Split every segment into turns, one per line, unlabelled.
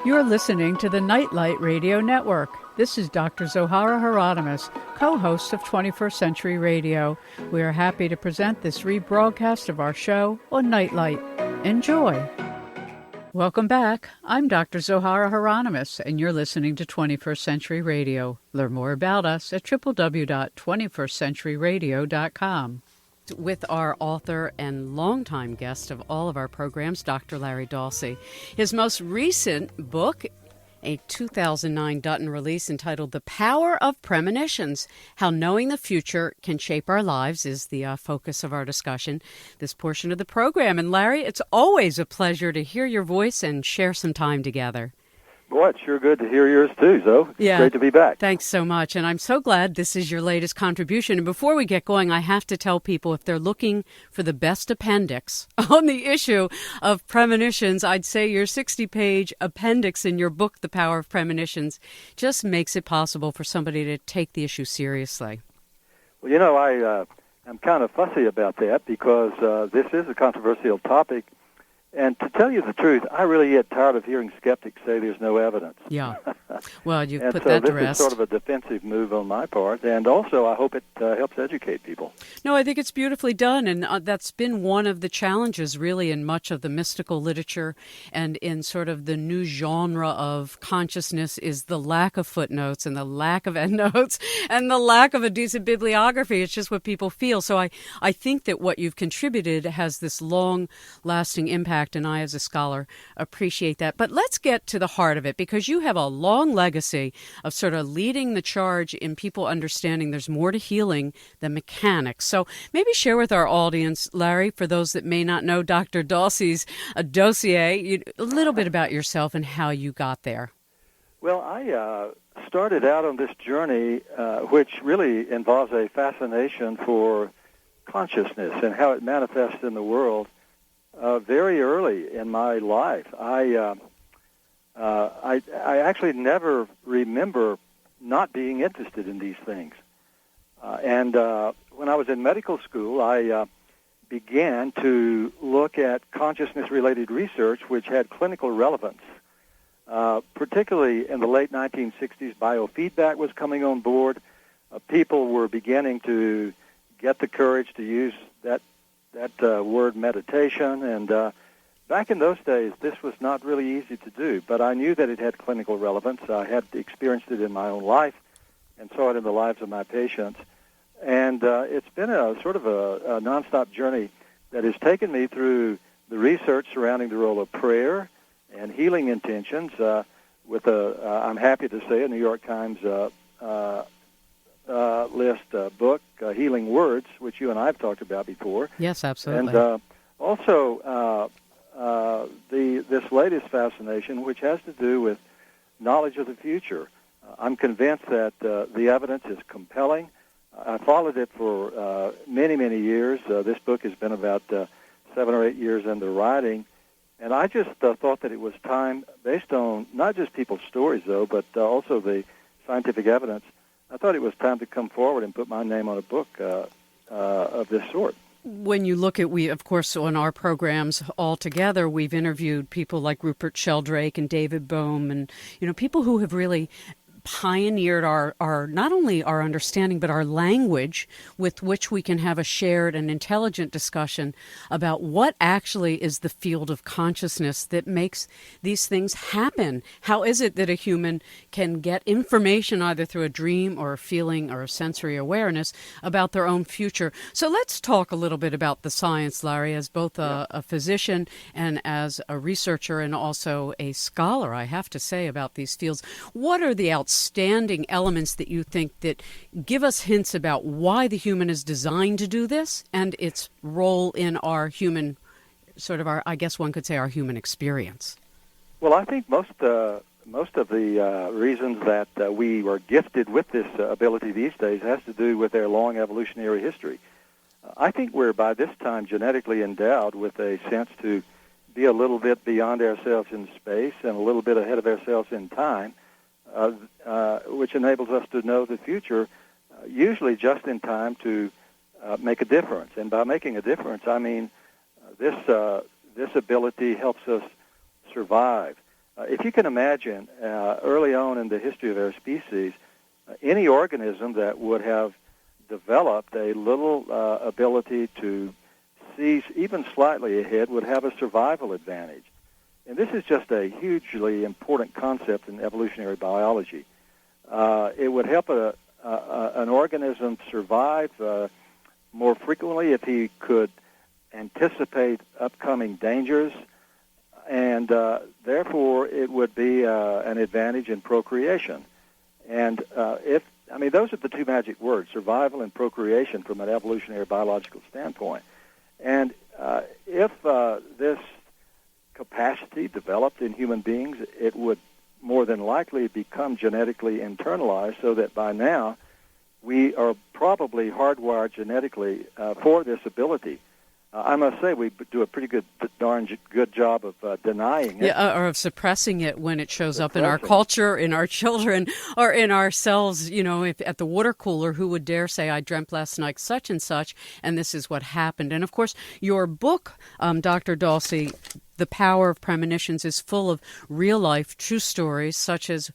You're listening to the Nightlight Radio Network. This is Dr. Zohara Hieronimus, co-host of 21st Century Radio. We are happy to present this rebroadcast of our show on Nightlight. Enjoy. Welcome back. I'm Dr. Zohara Hieronimus, and you're listening to 21st Century Radio. Learn more about us at www.21stcenturyradio.com. With our author and longtime guest of all of our programs, Dr. Larry Dossey. His most recent book, a 2009 Dutton release entitled The Power of Premonitions, How Knowing the Future Can Shape Our Lives, is the focus of our discussion, this portion of the program. And Larry, it's always a pleasure to hear your voice and share some time together.
Boy, it's sure good to hear yours too, Zoe. It's great to be back.
Thanks so much. And I'm so glad this is your latest contribution. And before we get going, I have to tell people if they're looking for the best appendix on the issue of premonitions, I'd say your 60-page appendix in your book, The Power of Premonitions, just makes it possible for somebody to take the issue seriously.
Well, you know, I'm kind of fussy about that because this is a controversial topic. And to tell you the truth, I really get tired of hearing skeptics say there's no evidence.
Yeah. Well, you've put
so
that to rest.
This is sort of a defensive move on my part, and also I hope it helps educate people.
No, I think it's beautifully done, and that's been one of the challenges, really, in much of the mystical literature and in sort of the new genre of consciousness is the lack of footnotes and the lack of endnotes and the lack of a decent bibliography. It's just what people feel. So I think that what you've contributed has this long-lasting impact, and I, as a scholar, appreciate that. But let's get to the heart of it, because you have a long legacy of sort of leading the charge in people understanding there's more to healing than mechanics. So maybe share with our audience, Larry, for those that may not know Dr. Dossey's dossier, a little bit about yourself and how you got there.
Well, I started out on this journey, which really involves a fascination for consciousness and how it manifests in the world. Very early in my life, I actually never remember not being interested in these things. And when I was in medical school, I began to look at consciousness-related research which had clinical relevance. Particularly in the late 1960s, biofeedback was coming on board. People were beginning to get the courage to use that word meditation, and back in those days, this was not really easy to do, but I knew that it had clinical relevance. I had experienced it in my own life and saw it in the lives of my patients, and it's been a sort of a nonstop journey that has taken me through the research surrounding the role of prayer and healing intentions with I'm happy to say, a New York Times list book, Healing Words, which you and I have talked about before.
Yes, absolutely.
And also this latest fascination, which has to do with knowledge of the future. I'm convinced that the evidence is compelling. I followed it for many, many years. This book has been about 7 or 8 years in the writing. And I just thought that it was time, based on not just people's stories, though, but also the scientific evidence, I thought it was time to come forward and put my name on a book of this sort.
When you look at, we, of course, on our programs all together, we've interviewed people like Rupert Sheldrake and David Bohm and, people who have really pioneered our not only our understanding, but our language with which we can have a shared and intelligent discussion about what actually is the field of consciousness that makes these things happen. How is it that a human can get information either through a dream or a feeling or a sensory awareness about their own future? So let's talk a little bit about the science, Larry, as both a physician and as a researcher and also a scholar, I have to say, about these fields. What are the outstanding elements that you think that give us hints about why the human is designed to do this and its role in our human, I guess one could say, our human experience?
Well, I think most of the reasons that we are gifted with this ability these days has to do with their long evolutionary history. I think we're by this time genetically endowed with a sense to be a little bit beyond ourselves in space and a little bit ahead of ourselves in time, which enables us to know the future, usually just in time to make a difference. And by making a difference, I mean this ability helps us survive. If you can imagine, early on in the history of our species, any organism that would have developed a little ability to see even slightly ahead would have a survival advantage. And this is just a hugely important concept in evolutionary biology. It would help an organism survive more frequently if he could anticipate upcoming dangers, and therefore it would be an advantage in procreation. And those are the two magic words, survival and procreation, from an evolutionary biological standpoint. And if this capacity developed in human beings, it would more than likely become genetically internalized, so that by now we are probably hardwired genetically for this ability. I must say we do a pretty darn good job of denying it.
Yeah, or of suppressing it when it shows up in our culture, in our children, or in ourselves. If at the water cooler, who would dare say, I dreamt last night such and such, and this is what happened. And of course, your book, Dr. Dossey, The Power of Premonitions, is full of real-life, true stories, such as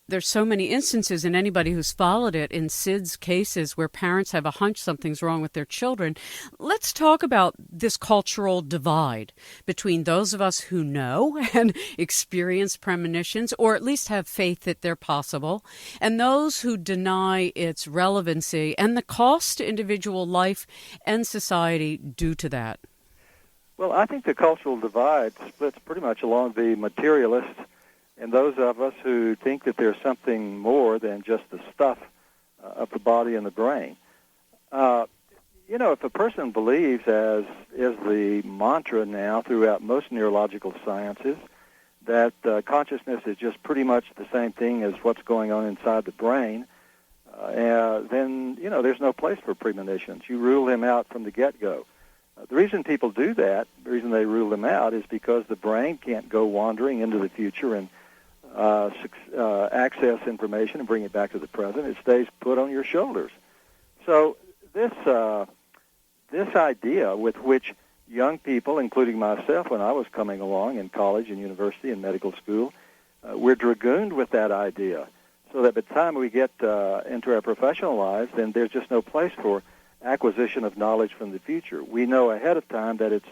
there's so many instances, and anybody who's followed it, in Sid's cases where parents have a hunch something's wrong with their children. Let's talk about this cultural divide between those of us who know and experience premonitions, or at least have faith that they're possible, and those who deny its relevancy, and the cost to individual life and society due to that.
Well, I think the cultural divide splits pretty much along the materialists and those of us who think that there's something more than just the stuff of the body and the brain. If a person believes, as is the mantra now throughout most neurological sciences, that consciousness is just pretty much the same thing as what's going on inside the brain, then, there's no place for premonitions. You rule them out from the get-go. The reason people do that, the reason they rule them out, is because the brain can't go wandering into the future and access information and bring it back to the present. It stays put on your shoulders. So this idea with which young people, including myself when I was coming along in college and university and medical school, we're dragooned with that idea, so that by the time we get into our professional lives, then there's just no place for acquisition of knowledge from the future. We know ahead of time that it's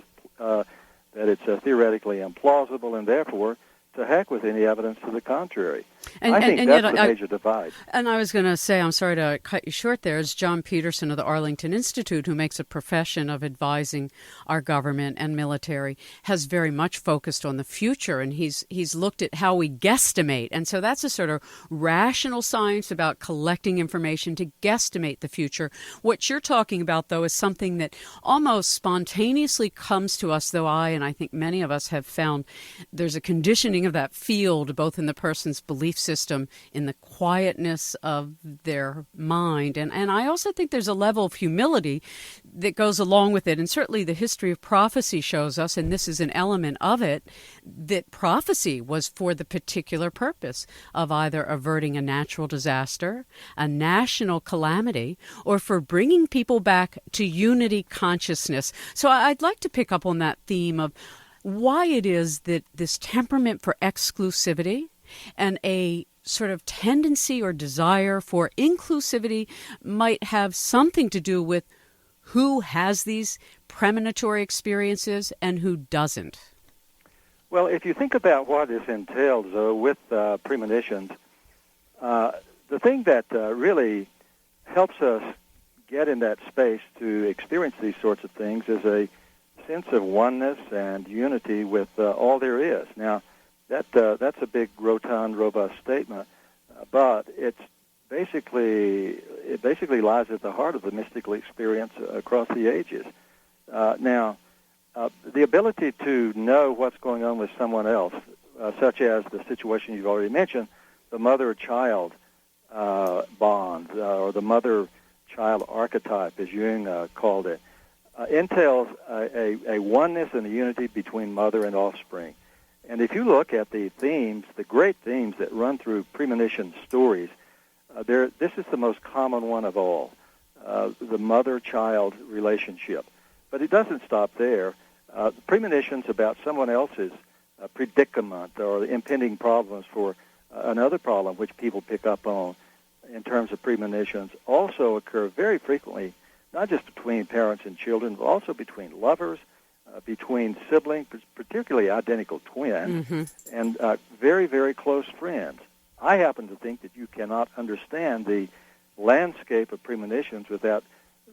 theoretically implausible, and therefore, to heck with any evidence to the contrary. I think that's the major divide.
And I was going to say, I'm sorry to cut you short there, is John Peterson of the Arlington Institute, who makes a profession of advising our government and military, has very much focused on the future, and he's looked at how we guesstimate. And so that's a sort of rational science about collecting information to guesstimate the future. What you're talking about, though, is something that almost spontaneously comes to us, though I think many of us have found there's a conditioning of that field, both in the person's belief system, in the quietness of their mind. And I also think there's a level of humility that goes along with it. And certainly the history of prophecy shows us, and this is an element of it, that prophecy was for the particular purpose of either averting a natural disaster, a national calamity, or for bringing people back to unity consciousness. So I'd like to pick up on that theme of why it is that this temperament for exclusivity and a sort of tendency or desire for inclusivity might have something to do with who has these premonitory experiences and who doesn't.
Well, if you think about what this entails with premonitions, the thing that really helps us get in that space to experience these sorts of things is a sense of oneness and unity with all there is. Now, that's a big, rotund, robust statement, but it basically lies at the heart of the mystical experience across the ages. Now, the ability to know what's going on with someone else, such as the situation you've already mentioned, the mother-child bond, or the mother-child archetype, as Jung called it, entails a oneness and a unity between mother and offspring. And if you look at the themes, the great themes that run through premonition stories, this is the most common one of all, the mother-child relationship. But it doesn't stop there. Premonitions about someone else's predicament or the impending problems for another problem which people pick up on in terms of premonitions also occur very frequently, not just between parents and children, but also between lovers, between siblings, particularly identical twins, and very, very close friends. I happen to think that you cannot understand the landscape of premonitions without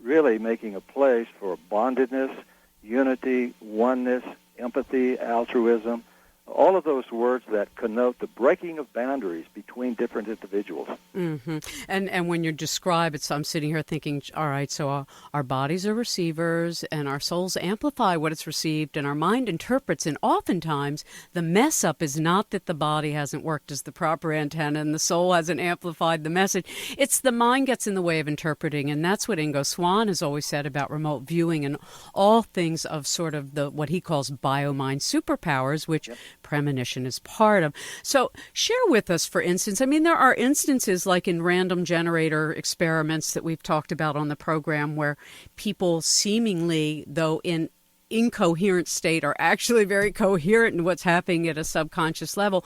really making a place for bondedness, unity, oneness, empathy, altruism, all of those words that connote the breaking of boundaries between different individuals.
And when you describe it, so I'm sitting here thinking, all right, so our bodies are receivers and our souls amplify what it's received and our mind interprets. And oftentimes the mess up is not that the body hasn't worked as the proper antenna and the soul hasn't amplified the message. It's the mind gets in the way of interpreting. And that's what Ingo Swann has always said about remote viewing and all things of sort of what he calls bio-mind superpowers, which premonition is part of. So share with us, for instance, I mean, there are instances like in random generator experiments that we've talked about on the program where people seemingly, though in incoherent state, are actually very coherent in what's happening at a subconscious level.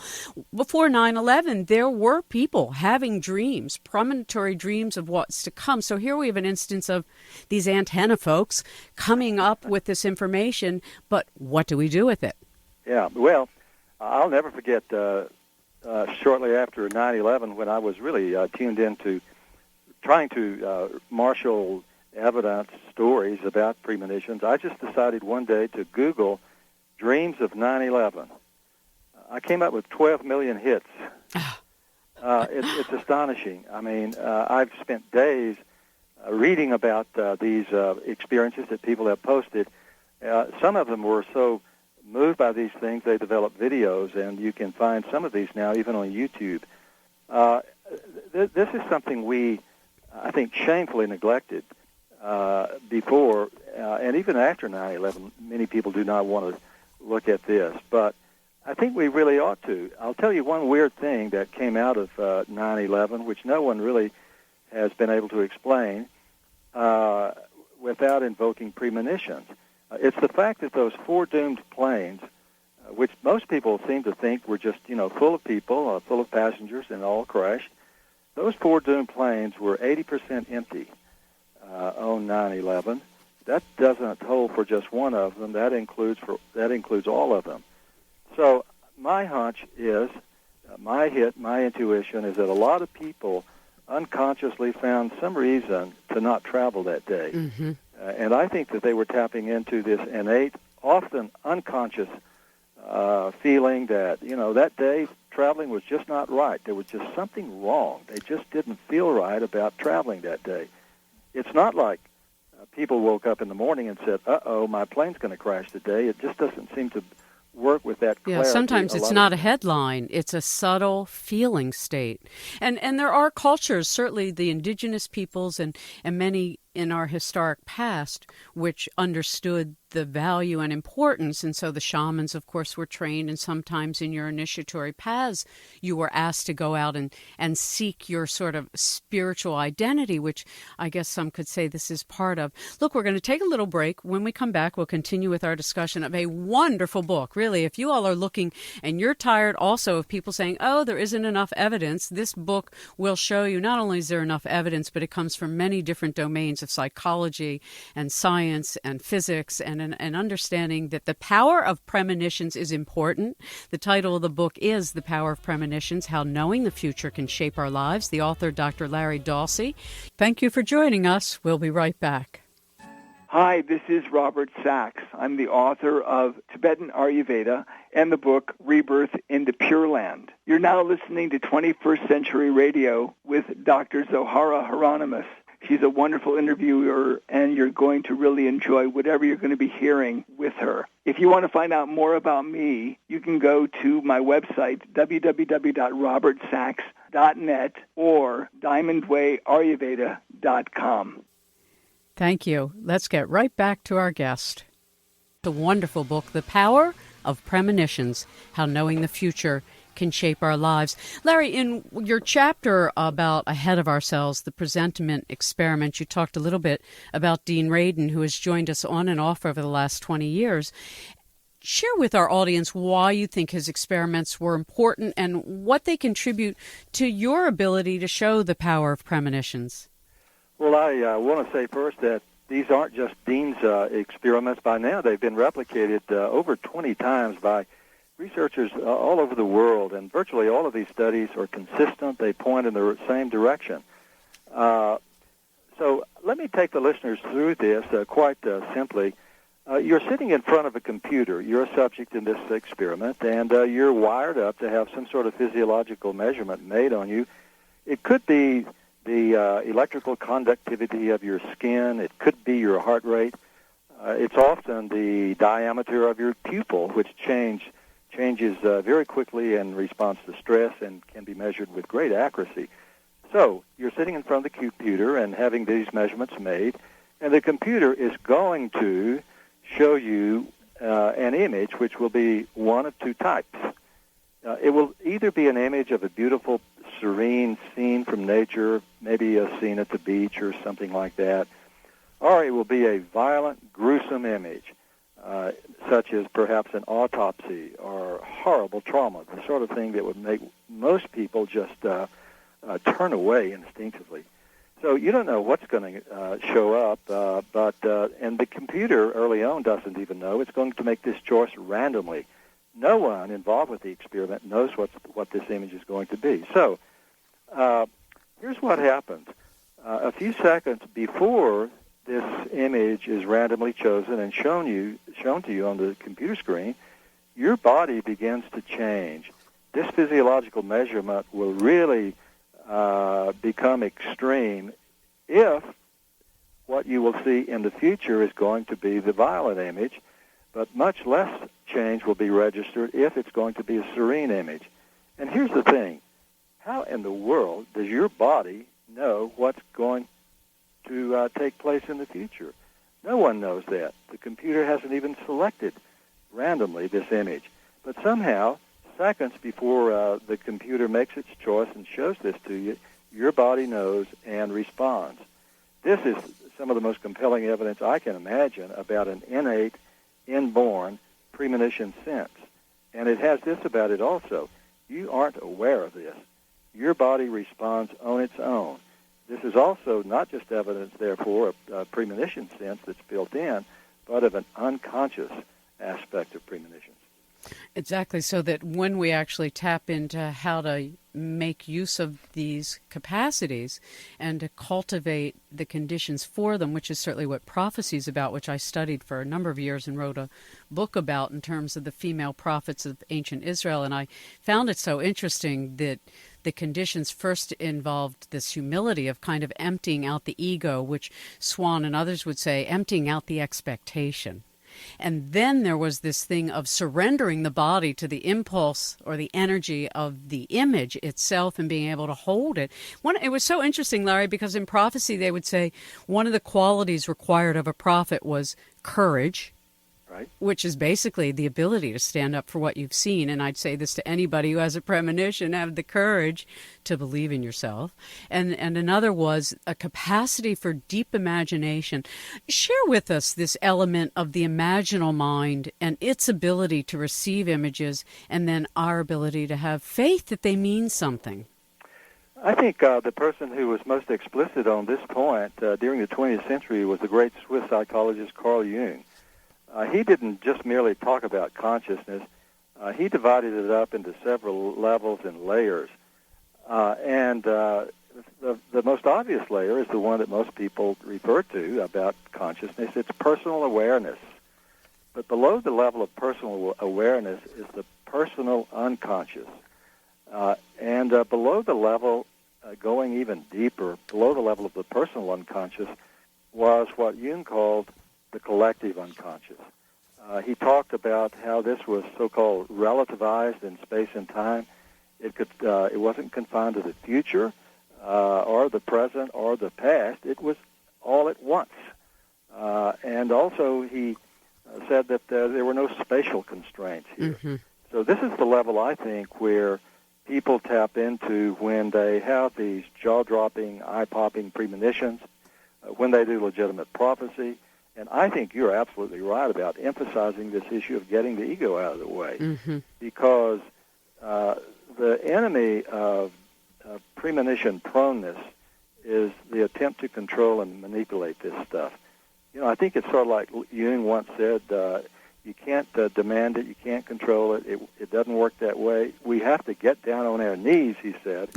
Before 9/11, there were people having dreams, premonitory dreams of what's to come. So here we have an instance of these antenna folks coming up with this information, but what do we do with it?
Yeah, well, I'll never forget shortly after 9/11 when I was really tuned into trying to marshal evidence, stories about premonitions. I just decided one day to Google dreams of 9/11. I came up with 12 million hits. It's astonishing. I mean, I've spent days reading about these experiences that people have posted. Some of them were so moved by these things, they developed videos, and you can find some of these now even on YouTube. This is something we, I think, shamefully neglected before, and even after 9/11. Many people do not want to look at this, but I think we really ought to. I'll tell you one weird thing that came out of 9/11, which no one really has been able to explain without invoking premonitions. It's the fact that those four doomed planes, which most people seem to think were just, full of people, full of passengers, and all crashed, those four doomed planes were 80% empty on 9/11. That doesn't hold for just one of them. That includes all of them. So my hunch is, my intuition is that a lot of people unconsciously found some reason to not travel that day. And I think that they were tapping into this innate, often unconscious feeling that, that day traveling was just not right. There was just something wrong. They just didn't feel right about traveling that day. It's not like people woke up in the morning and said, uh-oh, my plane's going to crash today. It just doesn't seem to work with that clarity.
Yeah, sometimes it's not a headline. It's a subtle feeling state. And there are cultures, certainly the indigenous peoples and many in our historic past, which understood the value and importance. And so the shamans, of course, were trained, and sometimes in your initiatory paths, you were asked to go out and seek your sort of spiritual identity, which I guess some could say this is part of. Look, we're going to take a little break. When we come back, we'll continue with our discussion of a wonderful book. Really, if you all are looking and you're tired also of people saying, oh, there isn't enough evidence, this book will show you not only is there enough evidence, but it comes from many different domains of psychology and science and physics and an understanding that the power of premonitions is important. The title of the book is The Power of Premonitions, How Knowing the Future Can Shape Our Lives. The author, Dr. Larry Dossey. Thank you for joining us. We'll be right back.
Hi, this is Robert Sachs. I'm the author of Tibetan Ayurveda and the book Rebirth into Pure Land. You're now listening to 21st Century Radio with Dr. Zohara Hieronimus. She's a wonderful interviewer, and you're going to really enjoy whatever you're going to be hearing with her. If you want to find out more about me, you can go to my website, www.robertsachs.net or diamondwayayurveda.com.
Thank you. Let's get right back to our guest. The wonderful book, The Power of Premonitions, How Knowing the Future Can Shape Our Lives. Larry, in your chapter about Ahead of Ourselves, the presentiment experiment, you talked a little bit about Dean Radin, who has joined us on and off over the last 20 years. Share with our audience why you think his experiments were important and what they contribute to your ability to show the power of premonitions.
Well, I want to say first that these aren't just Dean's experiments. By now, they've been replicated over 20 times by researchers all over the world, and virtually all of these studies are consistent. They point in the same direction. So let me take the listeners through this quite simply. You're sitting in front of a computer. You're a subject in this experiment, and you're wired up to have some sort of physiological measurement made on you. It could be the electrical conductivity of your skin. It could be your heart rate. It's often the diameter of your pupil, which changes very quickly in response to stress and can be measured with great accuracy. So you're sitting in front of the computer and having these measurements made, and the computer is going to show you an image which will be one of two types. It will either be an image of a beautiful, serene scene from nature, maybe a scene at the beach or something like that, or it will be a violent, gruesome image, such as perhaps an autopsy or horrible trauma, the sort of thing that would make most people just turn away instinctively. So you don't know what's going to show up, and the computer early on doesn't even know. It's going to make this choice randomly. No one involved with the experiment knows what this image is going to be. So here's what happens. A few seconds before this image is randomly chosen and shown to you on the computer screen, your body begins to change. This physiological measurement will really become extreme if what you will see in the future is going to be the violent image, but much less change will be registered if it's going to be a serene image. And here's the thing. How in the world does your body know what's going to take place in the future? No one knows that. The computer hasn't even selected randomly this image. But somehow, seconds before the computer makes its choice and shows this to you, your body knows and responds. This is some of the most compelling evidence I can imagine about an innate, inborn premonition sense. And it has this about it also. You aren't aware of this. Your body responds on its own. This is also not just evidence, therefore, of a premonition sense that's built in, but of an unconscious aspect of premonitions.
Exactly, so that when we actually tap into how to make use of these capacities and to cultivate the conditions for them, which is certainly what prophecy is about, which I studied for a number of years and wrote a book about in terms of the female prophets of ancient Israel. And I found it so interesting that the conditions first involved this humility of kind of emptying out the ego, which Swan and others would say, emptying out the expectation. And then there was this thing of surrendering the body to the impulse or the energy of the image itself and being able to hold it. It was so interesting, Larry, because in prophecy they would say one of the qualities required of a prophet was courage,
right,
which is basically the ability to stand up for what you've seen. And I'd say this to anybody who has a premonition: have the courage to believe in yourself. And another was a capacity for deep imagination. Share with us this element of the imaginal mind and its ability to receive images, and then our ability to have faith that they mean something.
I think the person who was most explicit on this point during the 20th century was the great Swiss psychologist Carl Jung. He didn't just merely talk about consciousness. He divided it up into several levels and layers. And the most obvious layer is the one that most people refer to about consciousness. It's personal awareness. But below the level of personal awareness is the personal unconscious. And below the level, going even deeper, below the level of the personal unconscious, was what Jung called the collective unconscious. He talked about how this was so-called relativized in space and time. It wasn't confined to the future or the present or the past. It was all at once. And also he said that there were no spatial constraints here. Mm-hmm. So this is the level, I think, where people tap into when they have these jaw-dropping, eye-popping premonitions, when they do legitimate prophecy, And I think you're absolutely right about emphasizing this issue of getting the ego out of the way, because the enemy of premonition proneness is the attempt to control and manipulate this stuff. I think it's sort of like Jung once said, you can't demand it, you can't control it. It doesn't work that way. We have to get down on our knees, he said,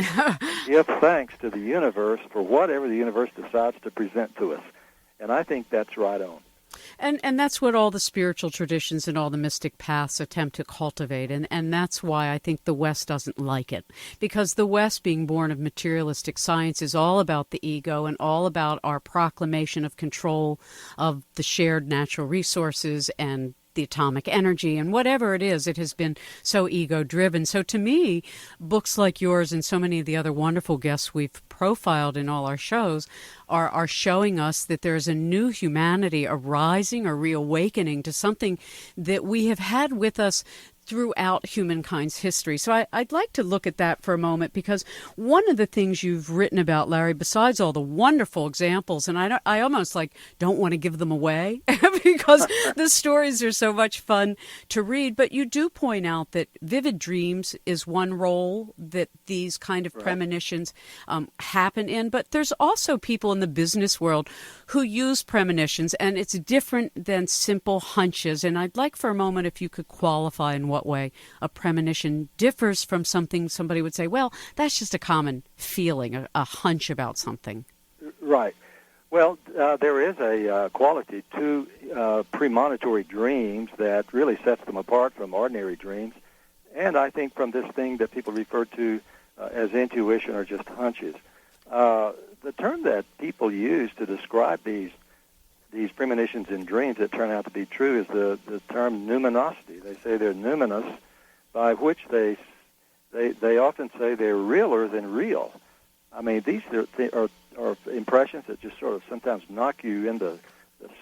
give thanks to the universe for whatever the universe decides to present to us. And I think that's right on.
And that's what all the spiritual traditions and all the mystic paths attempt to cultivate. And that's why I think the West doesn't like it. Because the West, being born of materialistic science, is all about the ego and all about our proclamation of control of the shared natural resources and the atomic energy and whatever it is. It has been so ego-driven. So to me, books like yours and so many of the other wonderful guests we've profiled in all our shows are showing us that there's a new humanity arising or reawakening to something that we have had with us throughout humankind's history. So I'd like to look at that for a moment, because one of the things you've written about, Larry, besides all the wonderful examples, and I almost don't want to give them away because the stories are so much fun to read, but you do point out that vivid dreams is one role that these kind of premonitions happen in, but there's also people in the business world who use premonitions, and it's different than simple hunches. And I'd like for a moment if you could qualify in what way a premonition differs from something somebody would say, well, that's just a common feeling, a hunch about something.
Right. Well, there is a quality to premonitory dreams that really sets them apart from ordinary dreams, and I think from this thing that people refer to as intuition or just hunches. The term that people use to describe these premonitions in dreams that turn out to be true is the term numinosity. They say they're numinous, by which they often say they're realer than real. I mean, these are impressions that just sort of sometimes knock you in the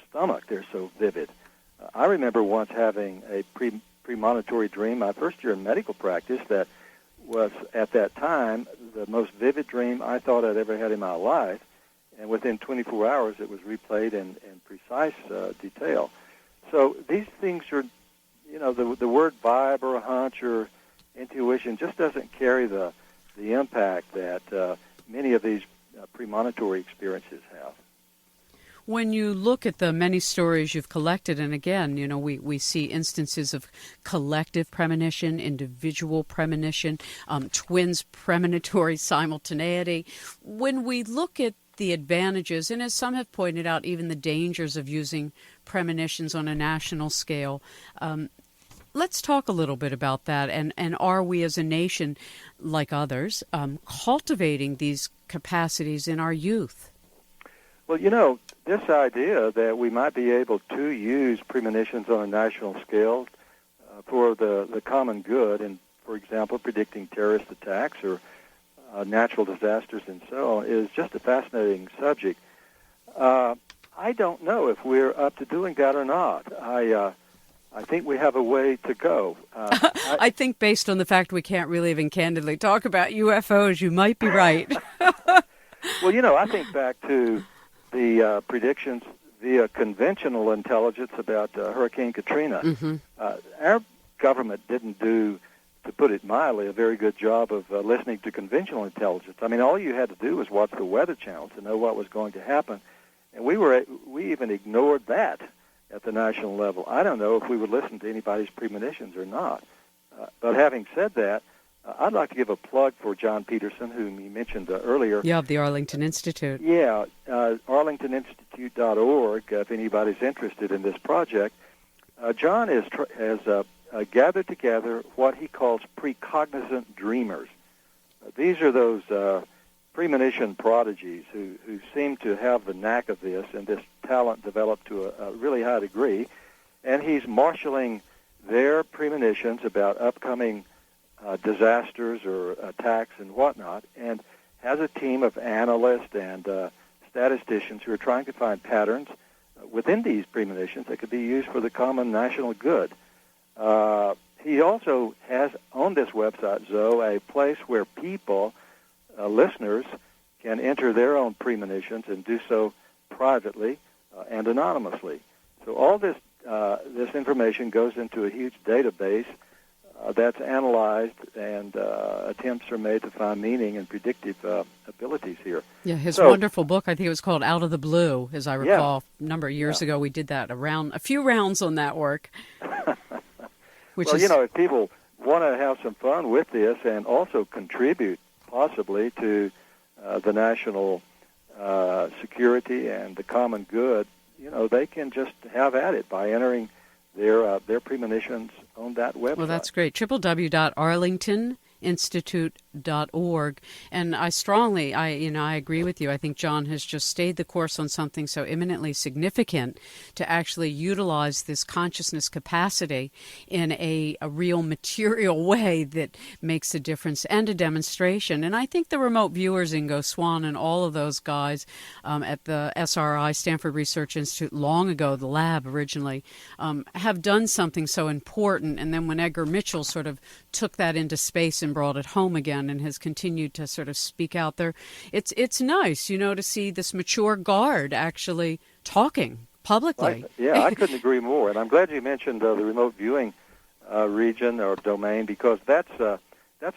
stomach. They're so vivid. I remember once having a premonitory dream my first year in medical practice that was, at that time, the most vivid dream I thought I'd ever had in my life. And within 24 hours, it was replayed in precise detail. So these things are, the word vibe or a hunch or intuition just doesn't carry the impact that many of these premonitory experiences have.
When you look at the many stories you've collected, and again, we see instances of collective premonition, individual premonition, twins premonitory simultaneity. When we look at the advantages, and as some have pointed out, even the dangers of using premonitions on a national scale, let's talk a little bit about that. And are we as a nation, like others, cultivating these capacities in our youth?
Well, this idea that we might be able to use premonitions on a national scale for the common good, and, for example, predicting terrorist attacks or natural disasters and so on, is just a fascinating subject. I don't know if we're up to doing that or not. I think we have a way to go.
I think based on the fact we can't really even candidly talk about UFOs, you might be right.
Well, I think back to the predictions via conventional intelligence about Hurricane Katrina.
Mm-hmm.
Our government didn't do, to put it mildly, a very good job of listening to conventional intelligence. I mean, all you had to do was watch the Weather Channel to know what was going to happen, and we even ignored that at the national level. I don't know if we would listen to anybody's premonitions or not. But having said that, I'd like to give a plug for John Peterson, whom you mentioned earlier.
Yeah, of the Arlington Institute.
Yeah, arlingtoninstitute.org, if anybody's interested in this project. John has gathered together what he calls precognizant dreamers. These are those premonition prodigies who seem to have the knack of this and this talent developed to a really high degree. And he's marshaling their premonitions about upcoming disasters or attacks and whatnot, and has a team of analysts and statisticians who are trying to find patterns within these premonitions that could be used for the common national good. He also has on this website, Zoe, a place where people, listeners, can enter their own premonitions and do so privately. and anonymously. So all this information goes into a huge database that's analyzed, and attempts are made to find meaning and predictive abilities here.
Yeah, his wonderful book, I think it was called Out of the Blue, as I recall. A number of years ago, we did that a few rounds on that work.
If people want to have some fun with this and also contribute possibly to the national security and the common good, they can just have at it by entering their premonitions on that website.
Well, that's great. www.arlingtoninstitute.org. And I agree with you. I think John has just stayed the course on something so eminently significant to actually utilize this consciousness capacity in a real material way that makes a difference, and a demonstration. And I think the remote viewers, Ingo Swan and all of those guys at the SRI, Stanford Research Institute, long ago, the lab originally, have done something so important. And then when Edgar Mitchell sort of took that into space and brought it home again and has continued to sort of speak out there, it's nice, to see this mature guard actually talking publicly.
I couldn't agree more. And I'm glad you mentioned the remote viewing region or domain, because that's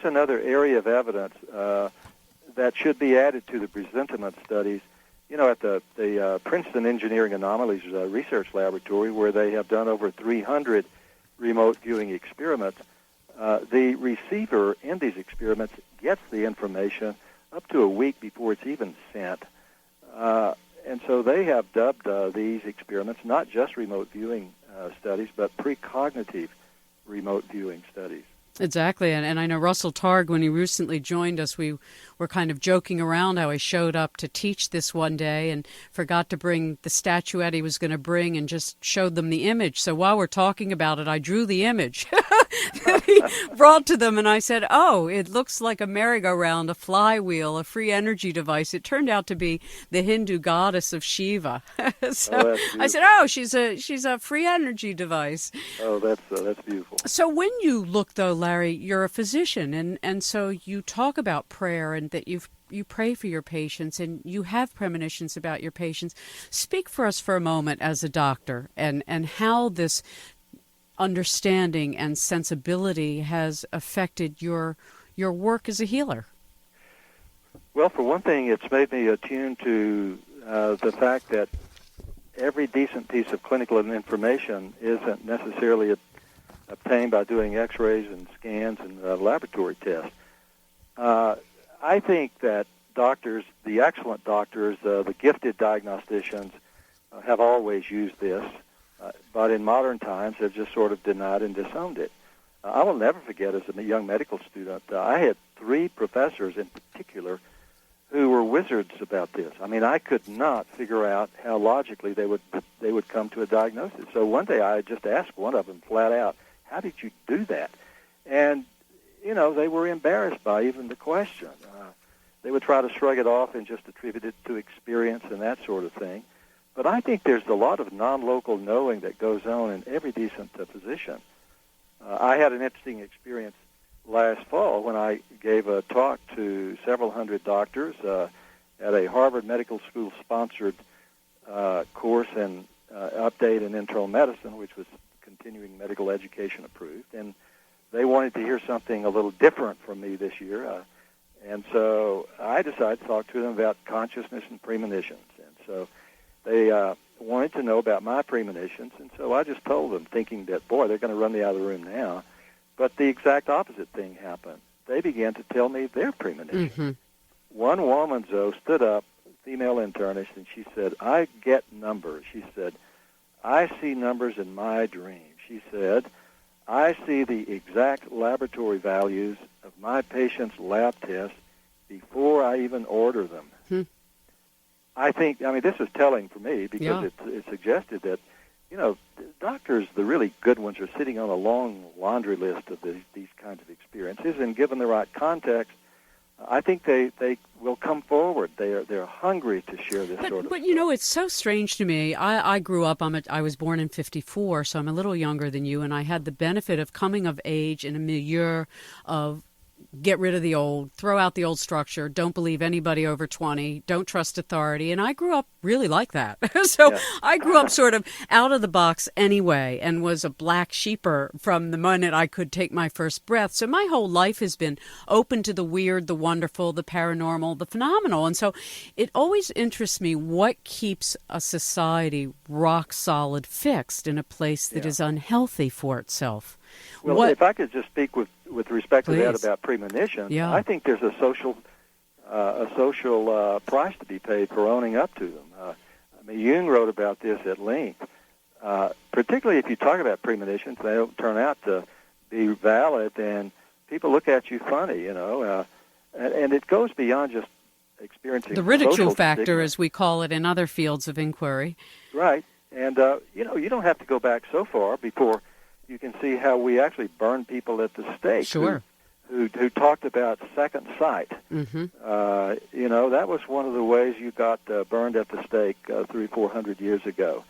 another area of evidence that should be added to the presentiment studies. At the Princeton Engineering Anomalies Research Laboratory, where they have done over 300 remote viewing experiments, the receiver in these experiments gets the information up to a week before it's even sent. And so they have dubbed these experiments not just remote viewing studies, but precognitive remote viewing studies.
Exactly, and I know Russell Targ, when he recently joined us, we were kind of joking around how he showed up to teach this one day and forgot to bring the statuette he was going to bring and just showed them the image. So while we're talking about it, I drew the image that he brought to them, and I said, oh, it looks like a merry-go-round, a flywheel, a free energy device. It turned out to be the Hindu goddess of Shiva. So I said, oh, she's a free energy device.
Oh, that's beautiful.
So when you look, though, Larry, you're a physician, and so you talk about prayer and that you pray for your patients and you have premonitions about your patients. Speak for us for a moment as a doctor and how this understanding and sensibility has affected your work as a healer.
Well, for one thing, it's made me attuned to the fact that every decent piece of clinical information isn't necessarily obtained by doing x-rays and scans and laboratory tests. I think that doctors, the excellent doctors, the gifted diagnosticians, have always used this, but in modern times have just sort of denied and disowned it. I will never forget, as a young medical student, I had 3 professors in particular who were wizards about this. I mean, I could not figure out how logically they would come to a diagnosis. So one day I just asked one of them flat out, how did you do that? And, they were embarrassed by even the question. They would try to shrug it off and just attribute it to experience and that sort of thing. But I think there's a lot of non-local knowing that goes on in every decent physician. I had an interesting experience last fall when I gave a talk to several hundred doctors at a Harvard Medical School sponsored course in update in internal medicine, which was continuing medical education approved, and they wanted to hear something a little different from me this year, and so I decided to talk to them about consciousness and premonitions, and so they wanted to know about my premonitions, and so I just told them, thinking that, boy, they're going to run me out of the room now, but the exact opposite thing happened. They began to tell me their premonitions. Mm-hmm. One woman, though, stood up, female internist, and she said, I get numbers. She said, I see numbers in my dreams. She said, I see the exact laboratory values of my patient's lab tests before I even order them. I think, this is telling for me because it suggested that, doctors, the really good ones, are sitting on a long laundry list of these kinds of experiences, and given the right context, I think they will come forward. They're hungry to share this sort of. But
it's so strange to me. I grew up. I was born in '54, so I'm a little younger than you, and I had the benefit of coming of age in a milieu of get rid of the old, throw out the old structure, don't believe anybody over 20, don't trust authority. And I grew up really like that. So
Yeah.
I grew up sort of out of the box anyway and was a black sheeper from the moment I could take my first breath. So my whole life has been open to the weird, the wonderful, the paranormal, the phenomenal. And so it always interests me what keeps a society rock solid fixed in a place that is unhealthy for itself.
Well, if I could just speak with respect to that
Please.
about premonitions,
Yeah.
I think there's a social price to be paid for owning up to them. I mean, Jung wrote about this at length. Particularly if you talk about premonitions, they don't turn out to be valid, and people look at you funny, and it goes beyond just experiencing
the ridicule
social
factor,
stigma.
as we call it in other fields of inquiry.
Right, and you don't have to go back so far before you can see how we actually burned people at the stake.
Sure.
Who talked about second sight.
Mm-hmm.
That was one of the ways you got burned at the stake 300-400 years ago.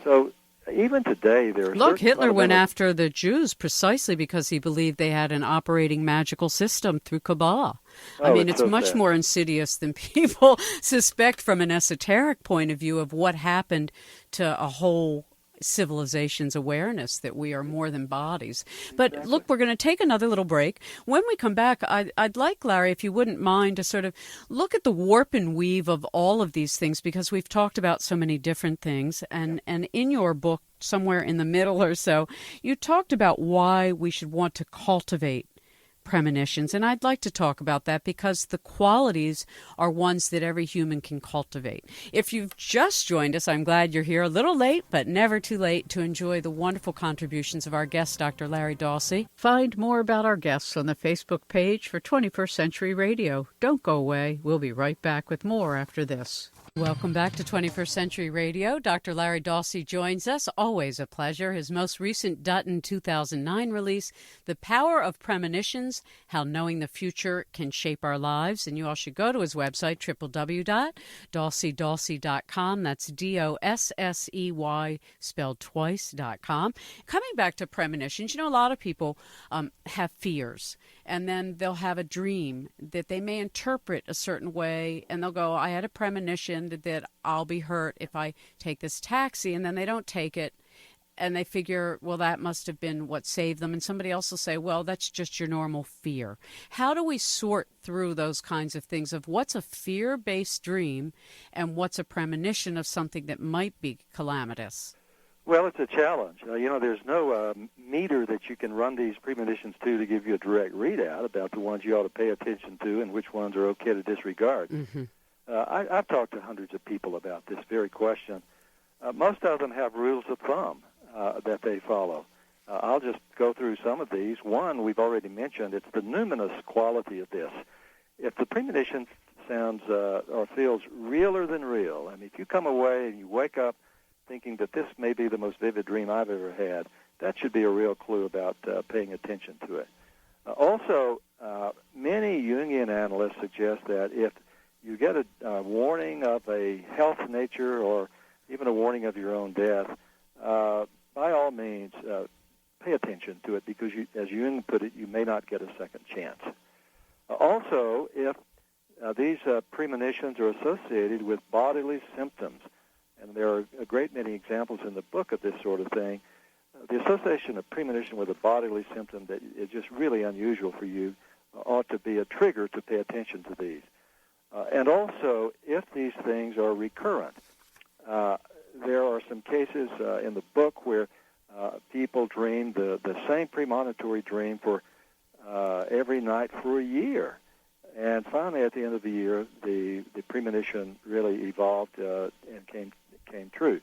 So even today, there are
Look,
certain
Hitler went
fundamental-
after the Jews precisely because he believed they had an operating magical system through Kabbalah. I
Oh,
mean,
it's
it's
so
much
sad.
more insidious than people suspect from an esoteric point of view of what happened to a whole civilization's awareness that we are more than bodies. But look, we're going to take another little break. When we come back, I'd like, Larry, if you wouldn't mind, to sort of look at the warp and weave of all of these things, because we've talked about so many different things. And in your book, somewhere in the middle or so, you talked about why we should want to cultivate premonitions, and I'd like to talk about that because the qualities are ones that every human can cultivate. If you've just joined us, I'm glad you're here, a little late, but never too late, to enjoy the wonderful contributions of our guest, Dr. Larry Dossey. Find more about our guests on the Facebook page for 21st Century Radio. Don't go away. We'll be right back with more after this. Welcome back to 21st Century Radio. Dr. Larry Dossey joins us. Always a pleasure. His most recent Dutton 2009 release, The Power of Premonitions, How Knowing the Future Can Shape Our Lives. And you all should go to his website, www.dosseydosey.com. That's DOSSEY, spelled twice.com. Coming back to premonitions, a lot of people have fears. And then they'll have a dream that they may interpret a certain way, and they'll go, I had a premonition that I'll be hurt if I take this taxi, and then they don't take it, and they figure, well, that must have been what saved them, and somebody else will say, well, that's just your normal fear. How do we sort through those kinds of things of what's a fear-based dream and what's a premonition of something that might be calamitous?
Well, it's a challenge. There's no meter that you can run these premonitions to give you a direct readout about the ones you ought to pay attention to and which ones are okay to disregard.
Mm-hmm.
I've talked to hundreds of people about this very question. Most of them have rules of thumb that they follow. I'll just go through some of these. One, we've already mentioned, it's the numinous quality of this. If the premonition sounds or feels realer than real, I mean, if you come away and you wake up thinking that this may be the most vivid dream I've ever had, that should be a real clue about paying attention to it. Also, many Jungian analysts suggest that if you get a warning of a health nature or even a warning of your own death, by all means, pay attention to it because, as Jung put it, you may not get a second chance. Also, if these premonitions are associated with bodily symptoms, and there are a great many examples in the book of this sort of thing, the association of premonition with a bodily symptom that is just really unusual for you ought to be a trigger to pay attention to these. And also, if these things are recurrent, there are some cases in the book where people dream the same premonitory dream for every night for a year. And finally, at the end of the year, the premonition really evolved and came true.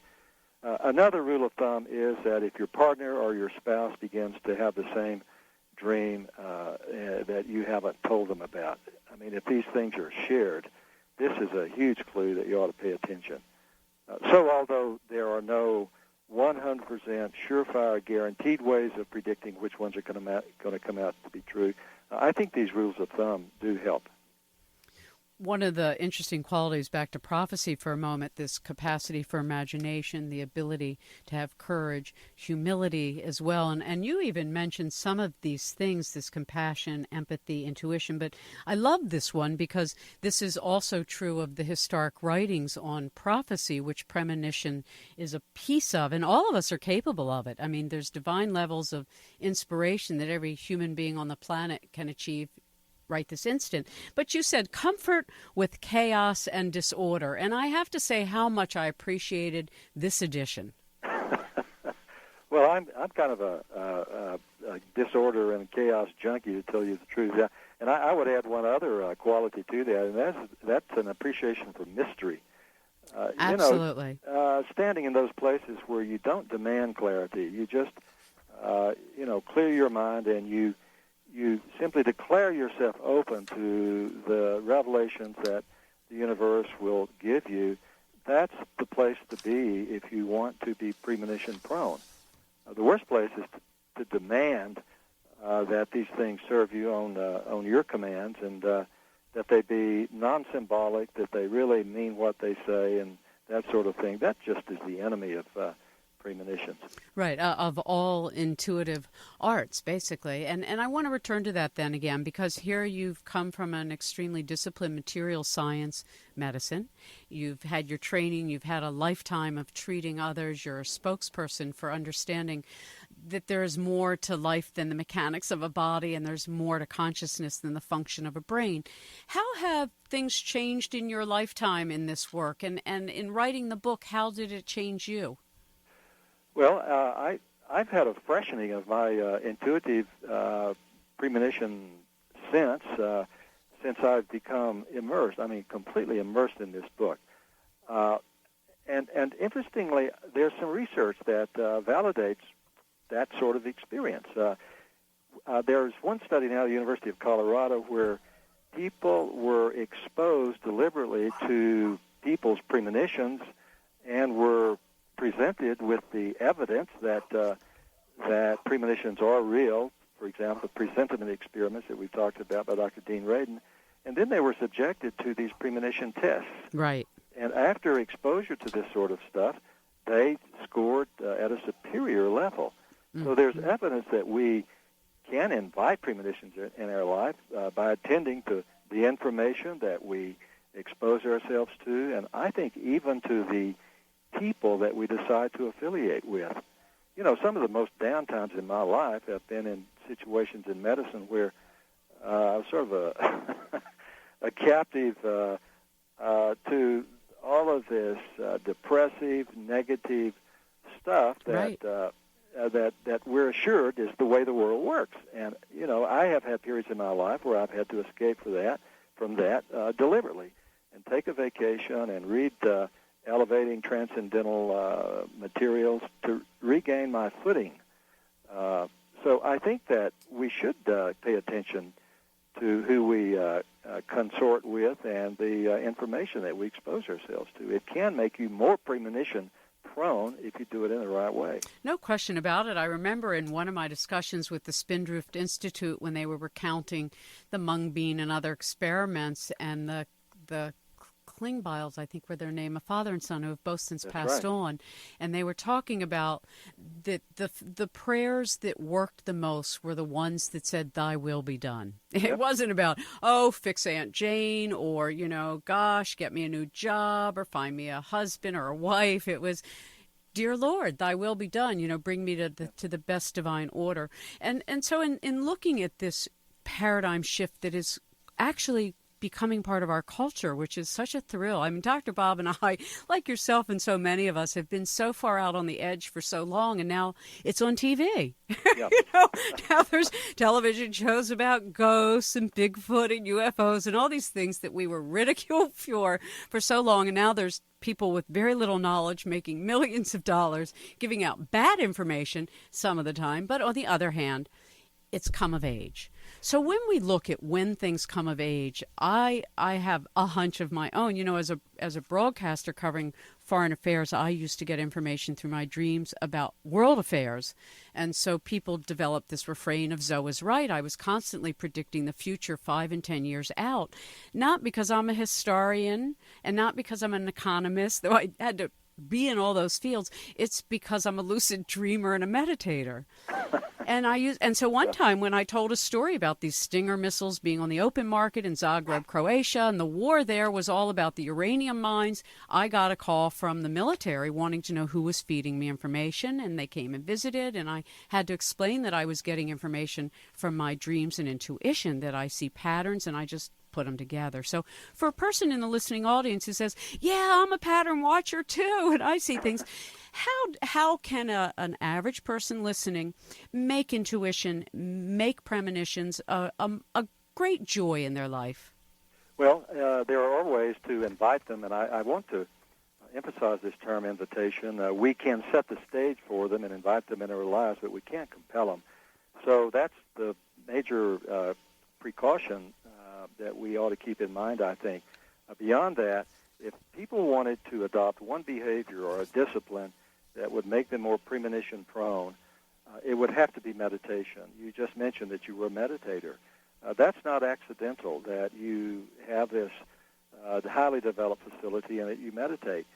Another rule of thumb is that if your partner or your spouse begins to have the same dream that you haven't told them about, I mean, if these things are shared, this is a huge clue that you ought to pay attention. So although there are no 100% surefire guaranteed ways of predicting which ones are going to come out to be true, I think these rules of thumb do help.
one of the interesting qualities, back to prophecy for a moment, this capacity for imagination, the ability to have courage, humility as well. And you even mentioned some of these things, this compassion, empathy, intuition. But I love this one because this is also true of the historic writings on prophecy, which premonition is a piece of. And all of us are capable of it. I mean, there's divine levels of inspiration that every human being on the planet can achieve right this instant. But you said comfort with chaos and disorder, and I have to say how much I appreciated this edition.
Well, I'm kind of a disorder and chaos junkie, to tell you the truth. And I would add one other quality to that, and that's an appreciation for mystery.
Absolutely.
Standing in those places where you don't demand clarity, you just clear your mind, and you simply declare yourself open to the revelations that the universe will give you. That's the place to be if you want to be premonition prone. The worst place is to demand that these things serve you on your commands, and that they be non-symbolic, that they really mean what they say, and that sort of thing. That just is the enemy of premonitions.
Right, of all intuitive arts, basically. And I want to return to that then again, because here you've come from an extremely disciplined material science medicine. You've had your training, you've had a lifetime of treating others, you're a spokesperson for understanding that there is more to life than the mechanics of a body, and there's more to consciousness than the function of a brain. How have things changed in your lifetime in this work? And in writing the book, how did it change you?
Well, I've had a freshening of my intuitive premonition since I've become immersed. I mean, completely immersed in this book. And interestingly, there's some research that validates that sort of experience. There's one study now at the University of Colorado where people were exposed deliberately to people's premonitions and were presented with the evidence that premonitions are real. For example, the presentiment experiments that we've talked about by Dr. Dean Radin, and then they were subjected to these premonition tests.
Right.
And after exposure to this sort of stuff, they scored at a superior level. Mm-hmm. So there's evidence that we can invite premonitions in our life by attending to the information that we expose ourselves to, and I think even to the people that we decide to affiliate with. You know, some of the most down times in my life have been in situations in medicine where I was sort of a captive to all of this depressive, negative stuff that that we're assured is the way the world works. And you know, I have had periods in my life where I've had to escape from that deliberately, and take a vacation and read elevating transcendental materials to regain my footing. So I think that we should pay attention to who we consort with and the information that we expose ourselves to. It can make you more premonition prone if you do it in the right way.
No question about it. I remember in one of my discussions with the Spindrift Institute when they were recounting the mung bean and other experiments, and the Klingbeils, I think were their name, a father and son who have both since passed on, and they were talking about that the prayers that worked the most were the ones that said, "Thy will be done." Yep. It wasn't about, oh, fix Aunt Jane, or, you know, gosh, get me a new job, or find me a husband or a wife. It was, dear Lord, thy will be done, you know, bring me to the best divine order. And so in looking at this paradigm shift that is actually becoming part of our culture, which is such a thrill. I mean, Dr. Bob and I, like yourself and so many of us, have been so far out on the edge for so long, and now it's on TV. Yep. You know, now there's television shows about ghosts and Bigfoot and UFOs and all these things that we were ridiculed for so long, and now there's people with very little knowledge making millions of dollars, giving out bad information some of the time, but on the other hand, it's come of age. So when we look at when things come of age, I have a hunch of my own. You know, as a broadcaster covering foreign affairs, I used to get information through my dreams about world affairs. And so people developed this refrain of Zoe right. I was constantly predicting the future 5 and 10 years out, not because I'm a historian and not because I'm an economist, though I had to be in all those fields. It's because I'm a lucid dreamer and a meditator. And so one time when I told a story about these Stinger missiles being on the open market in Zagreb, Croatia, and the war there was all about the uranium mines, I got a call from the military wanting to know who was feeding me information, and they came and visited, and I had to explain that I was getting information from my dreams and intuition, that I see patterns, and I just put them together. So for a person in the listening audience who says, yeah, I'm a pattern watcher too, and I see things, how can an average person listening make intuition, make premonitions a great joy in their life?
Well, there are ways to invite them, and I want to emphasize this term invitation. We can set the stage for them and invite them into our lives, but we can't compel them. So that's the major precaution that we ought to keep in mind, I think. Beyond that, if people wanted to adopt one behavior or a discipline that would make them more premonition-prone, it would have to be meditation. You just mentioned that you were a meditator. That's not accidental, that you have this highly developed facility and that you meditate.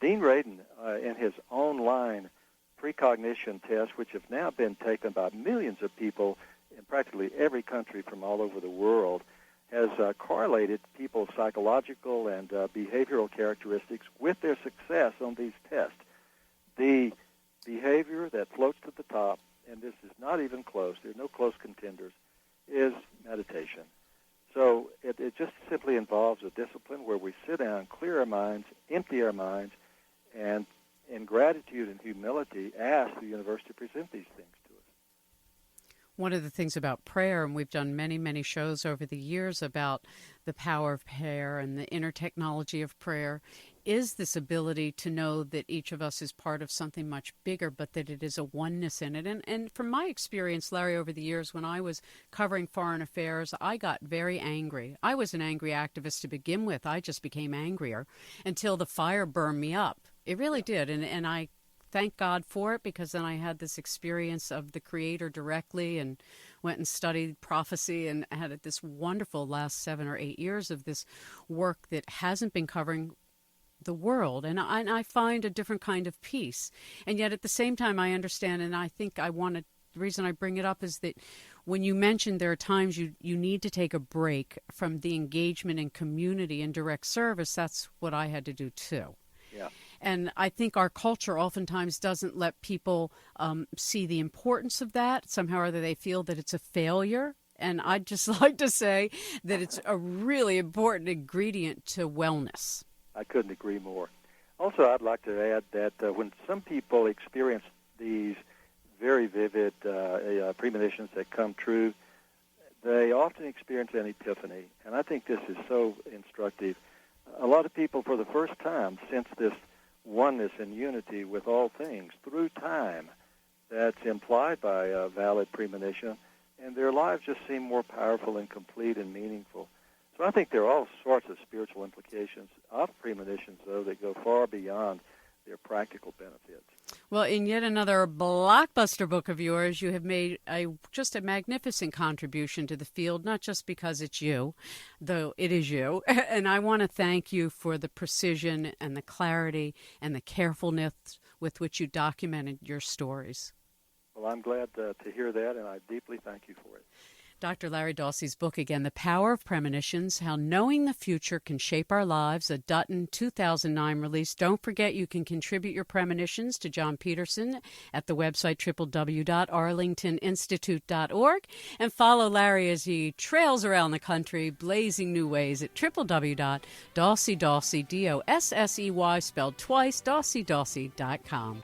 Dean Radin, in his online precognition tests, which have now been taken by millions of people in practically every country from all over the world, has correlated people's psychological and behavioral characteristics with their success on these tests. The behavior that floats to the top, and this is not even close, there are no close contenders, is meditation. So it just simply involves a discipline where we sit down, clear our minds, empty our minds, and in gratitude and humility ask the universe to present these things to us.
One of the things about prayer, and we've done many, many shows over the years about the power of prayer and the inner technology of prayer, is this ability to know that each of us is part of something much bigger, but that it is a oneness in it. And from my experience, Larry, over the years, when I was covering foreign affairs, I got very angry. I was an angry activist to begin with. I just became angrier until the fire burned me up. It really did. And I thank God for it, because then I had this experience of the Creator directly and went and studied prophecy and had this wonderful last 7 or 8 years of this work that hasn't been covering the world. And I find a different kind of peace. And yet at the same time, I understand, and I think the reason I bring it up is that when you mentioned there are times you need to take a break from the engagement in community and direct service, that's what I had to do too.
Yeah.
And I think our culture oftentimes doesn't let people see the importance of that. Somehow or other they feel that it's a failure. And I'd just like to say that it's a really important ingredient to wellness.
I couldn't agree more. Also, I'd like to add that when some people experience these very vivid premonitions that come true, they often experience an epiphany. And I think this is so instructive. A lot of people, for the first time, sense this oneness and unity with all things through time that's implied by a valid premonition, and their lives just seem more powerful and complete and meaningful. So I think there are all sorts of spiritual implications of premonitions, though, that go far beyond their practical benefits.
Well, in yet another blockbuster book of yours, you have made just a magnificent contribution to the field, not just because it's you, though it is you. And I want to thank you for the precision and the clarity and the carefulness with which you documented your stories.
Well, I'm glad to hear that, and I deeply thank you for it.
Dr. Larry Dossey's book, again, The Power of Premonitions, How Knowing the Future Can Shape Our Lives, a Dutton 2009 release. Don't forget you can contribute your premonitions to John Peterson at the website www.arlingtoninstitute.org, and follow Larry as he trails around the country blazing new ways at www.dossey, Dossey, Dossey, spelled twice, dossey.com.